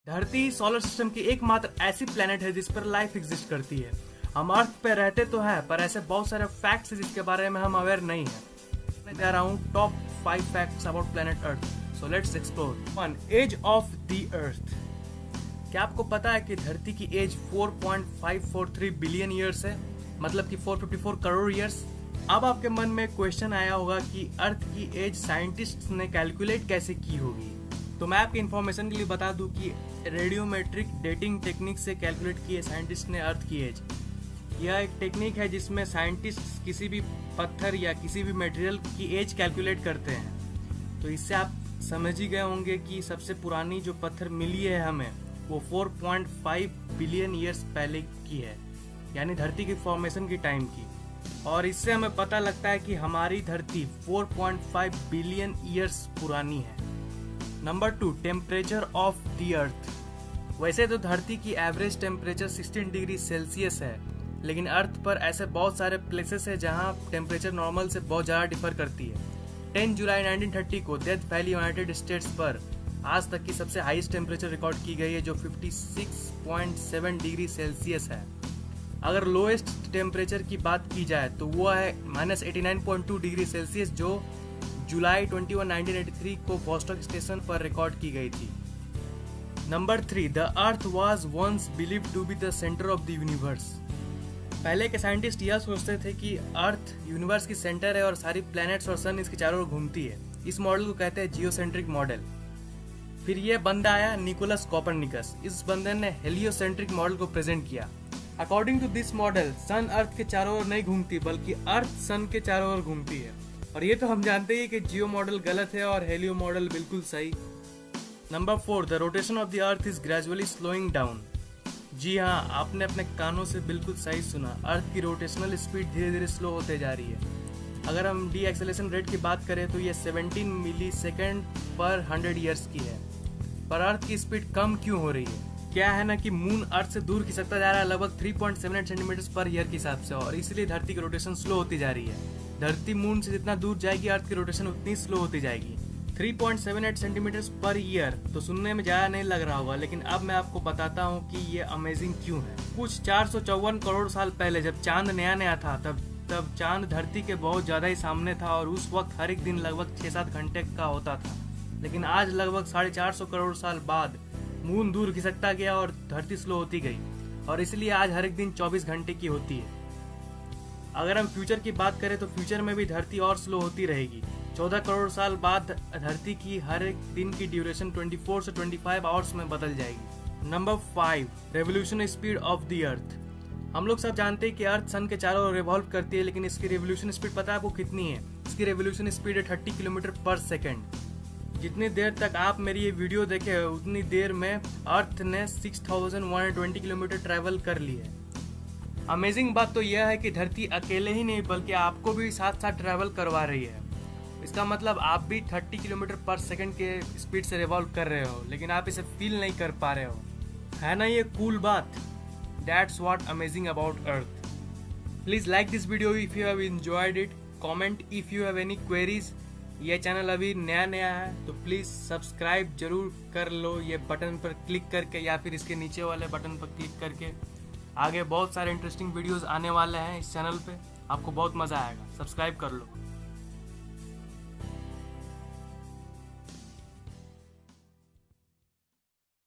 धरती solar system की एकमात्र ऐसी प्लेनेट है जिस पर लाइफ एग्जिस्ट करती है। हम अर्थ पे रहते तो हैं, पर ऐसे बहुत सारे फैक्ट्स हैं जिसके बारे में हम अवेयर नहीं है। मैं दे रहा हूँ top 5 facts about planet earth. So let's explore. 1. Age of the earth. क्या आपको पता है कि धरती की एज 4.543 बिलियन ईयर्स है, मतलब कि 454 करोड़ ईयर्स। अब आपके मन में क्वेश्चन आया होगा कि अर्थ की एज साइंटिस्ट ने कैलकुलेट कैसे की होगी। तो मैं आपकी इन्फॉर्मेशन के लिए बता दूं कि रेडियोमेट्रिक डेटिंग टेक्निक से कैलकुलेट की है साइंटिस्ट ने अर्थ की एज। यह एक टेक्निक है जिसमें साइंटिस्ट किसी भी पत्थर या किसी भी मटेरियल की एज कैलकुलेट करते हैं। तो इससे आप समझ ही गए होंगे कि सबसे पुरानी जो पत्थर मिली है हमें वो 4.5 बिलियन ईयर्स पहले की है, यानी धरती की फॉर्मेशन की टाइम की। और इससे हमें पता लगता है कि हमारी धरती 4.5 बिलियन ईयर्स पुरानी है। नंबर 2. टेम्परेचर ऑफ द अर्थ। वैसे तो धरती की एवरेज टेम्परेचर 16 डिग्री सेल्सियस है, लेकिन अर्थ पर ऐसे बहुत सारे प्लेसेस है जहां टेम्परेचर नॉर्मल से बहुत ज़्यादा डिफर करती है। 10 जुलाई 1930 को डेथ वैली यूनाइटेड स्टेट्स पर आज तक की सबसे हाईएस्ट टेम्परेचर रिकॉर्ड की गई है, जो 56.7 डिग्री सेल्सियस है। अगर लोएस्ट टेम्परेचर की बात की जाए तो वो है -89.2 डिग्री सेल्सियस, जो जुलाई 21, 1983 को वॉस्टॉक स्टेशन पर रिकॉर्ड की गई थी। Number 3. The earth was once believed to be the centre of the universe. पहले के साइंटिस्ट यह सोचते थे कि अर्थ यूनिवर्स की सेंटर है और सारी प्लैनेट्स और सन इसके चारों ओर घूमती है। इस मॉडल को कहते हैं जियोसेंट्रिक मॉडल। फिर यह बंदा आया निकोलस कोपरनिकस। इस बंदे ने हेलियोसेंट्रिक मॉडल को प्रेजेंट किया। अकॉर्डिंग टू दिस मॉडल सन अर्थ के चारों ओर नहीं घूमती, बल्कि अर्थ सन के चारों ओर घूमती है। और ये तो हम जानते ही कि जियो मॉडल गलत है और हेलियो मॉडल बिल्कुल सही। Number 4. The rotation of the earth is gradually slowing down. जी हाँ, आपने अपने कानों से बिल्कुल सही सुना। अर्थ की रोटेशनल स्पीड धीरे धीरे स्लो होते जा रही है। अगर हम डी एक्सेलेरेशन रेट की बात करें तो ये 17 मिली सेकेंड पर 100 ईयर्स की है। पर अर्थ की स्पीड कम क्यों हो रही है? क्या है ना कि मून अर्थ से दूर खिसकता जा रहा है लगभग 3.78 सेंटीमीटर पर ईयर के हिसाब से, और इसलिए धरती की रोटेशन स्लो होती जा रही है। धरती मून से जितना दूर जाएगी अर्थ की रोटेशन उतनी स्लो होती जाएगी। 3.78 सेंटीमीटर पर ईयर तो सुनने में ज़्यादा नहीं लग रहा होगा, लेकिन अब मैं आपको बताता हूँ कि ये अमेजिंग क्यों है। कुछ 454 करोड़ साल पहले जब चांद नया नया था तब चांद धरती के बहुत ज़्यादा ही सामने था, और उस वक्त हर एक दिन लगभग 6-7 घंटे का होता था। लेकिन आज लगभग 450 करोड़ साल बाद मून दूर खिसकता गया और धरती स्लो होती गई, और इसलिए आज हर एक दिन 24 घंटे की होती है। अगर हम फ्यूचर की बात करें तो फ्यूचर में भी धरती और स्लो होती रहेगी। 14 करोड़ साल बाद धरती की हर एक दिन की ड्यूरेशन 24 से 25 आवर्स में बदल जाएगी। Number 5. Revolution speed of the अर्थ। हम लोग सब जानते हैं कि अर्थ सन के चारों ओर रिवॉल्व करती है, लेकिन इसकी रेवोल्यूशन स्पीड पता है आपको कितनी है? इसकी रेवोल्यूशन स्पीड है 30 किलोमीटर पर सेकेंड। जितनी देर तक आप मेरी ये वीडियो देखे उतनी देर में अर्थ ने 6120 किलोमीटर ट्रैवल कर ली है। अमेजिंग बात तो यह है कि धरती अकेले ही नहीं बल्कि आपको भी साथ साथ ट्रैवल करवा रही है। इसका मतलब आप भी 30 किलोमीटर पर सेकंड के स्पीड से रिवॉल्व कर रहे हो, लेकिन आप इसे फील नहीं कर पा रहे हो। है ना ये कूल बात? That's what amazing about earth. Please like this video if you have enjoyed it. Comment if you have any queries. ये चैनल अभी नया है तो प्लीज सब्सक्राइब जरूर कर लो, ये बटन पर क्लिक करके या फिर इसके नीचे वाले बटन पर क्लिक करके। आगे बहुत सारे इंटरेस्टिंग वीडियोस आने वाले हैं इस चैनल पे, आपको बहुत मजा आएगा। सब्सक्राइब कर लो।